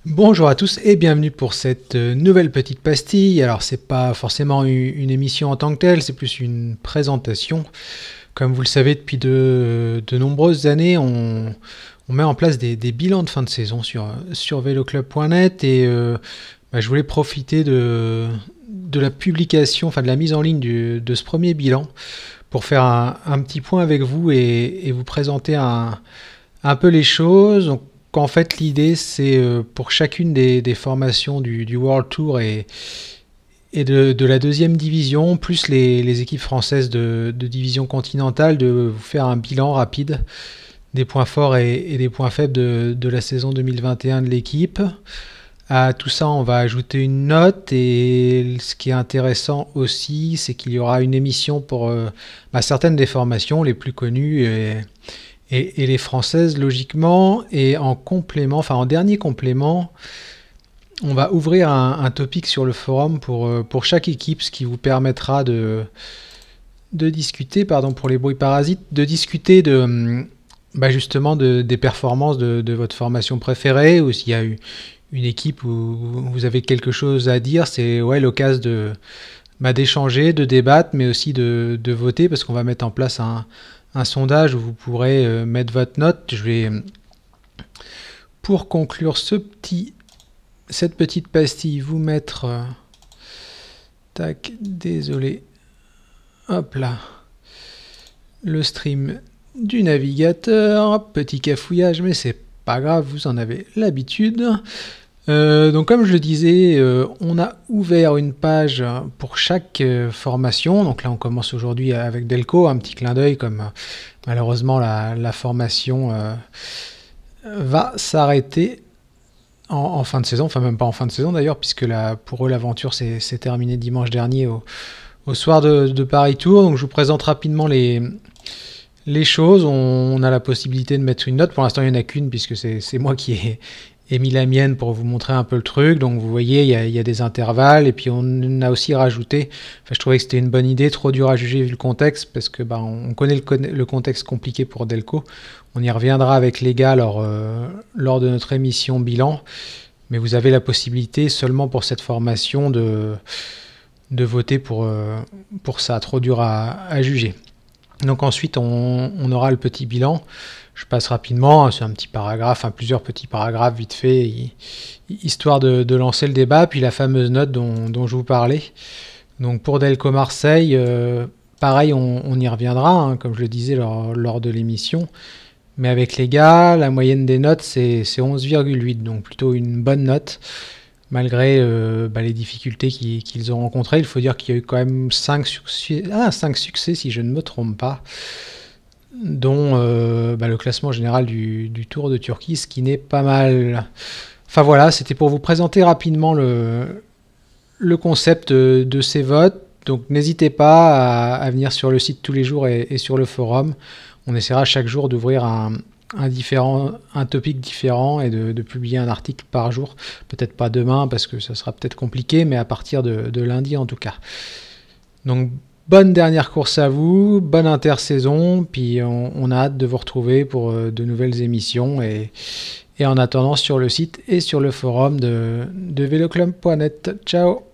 Bonjour à tous et bienvenue pour cette nouvelle petite pastille. Alors c'est pas forcément une émission en tant que telle, c'est plus une présentation. Comme vous le savez, depuis de nombreuses années, on met en place des bilans de fin de saison sur veloclub.net et je voulais profiter de la publication, enfin de la mise en ligne de ce premier bilan pour faire un petit point avec vous et vous présenter un peu les choses. Donc, en fait, l'idée, c'est pour chacune des formations du World Tour et de la deuxième division, plus les équipes françaises de division continentale, de vous faire un bilan rapide des points forts et des points faibles de la saison 2021 de l'équipe. À tout ça, on va ajouter une note et ce qui est intéressant aussi, c'est qu'il y aura une émission pour certaines des formations les plus connues et les françaises logiquement. Et en complément, enfin en dernier complément, on va ouvrir un topic sur le forum pour chaque équipe, ce qui vous permettra de discuter, pardon pour les bruits parasites, de discuter justement des performances de votre formation préférée, ou s'il y a eu une équipe où vous avez quelque chose à dire, c'est l'occasion d'échanger, de débattre, mais aussi de voter, parce qu'on va mettre en place un sondage où vous pourrez mettre votre note. Je vais, pour conclure cette petite pastille, vous mettre... tac, désolé. Hop là. Le stream du navigateur. Petit cafouillage, mais c'est pas grave, vous en avez l'habitude. Donc comme je le disais, on a ouvert une page pour chaque formation. Donc là on commence aujourd'hui avec Delco, un petit clin d'œil comme malheureusement la formation va s'arrêter en fin de saison, enfin même pas en fin de saison d'ailleurs, puisque pour eux l'aventure s'est terminée dimanche dernier au soir de Paris Tour. Donc je vous présente rapidement les choses. On a la possibilité de mettre une note. Pour l'instant il n'y en a qu'une, puisque c'est moi qui ai mis la mienne pour vous montrer un peu le truc. Donc vous voyez, il y a des intervalles, et puis on a aussi rajouté, je trouvais que c'était une bonne idée, trop dur à juger vu le contexte, parce que on connaît le contexte compliqué pour Delco. On y reviendra avec les gars lors de notre émission bilan, mais vous avez la possibilité seulement pour cette formation de voter pour ça, trop dur à juger. Donc ensuite on aura le petit bilan. Je passe rapidement, c'est un petit paragraphe, plusieurs petits paragraphes vite fait, histoire de lancer le débat. Puis la fameuse note dont je vous parlais. Donc pour Delco Marseille, pareil, on y reviendra, comme je le disais lors de l'émission. Mais avec les gars, la moyenne des notes, c'est 11,8, donc plutôt une bonne note, malgré les difficultés qu'ils ont rencontrées. Il faut dire qu'il y a eu quand même 5 succès, si je ne me trompe pas, dont le classement général du Tour de Turquie, ce qui n'est pas mal. Enfin voilà, c'était pour vous présenter rapidement le concept de ces votes. Donc n'hésitez pas à venir sur le site tous les jours et sur le forum. On essaiera chaque jour d'ouvrir un topic différent et de publier un article par jour. Peut-être pas demain parce que ça sera peut-être compliqué, mais à partir de lundi en tout cas. Donc bonne dernière course à vous, bonne intersaison, puis on a hâte de vous retrouver pour de nouvelles émissions et en attendant sur le site et sur le forum de veloclub.net. Ciao!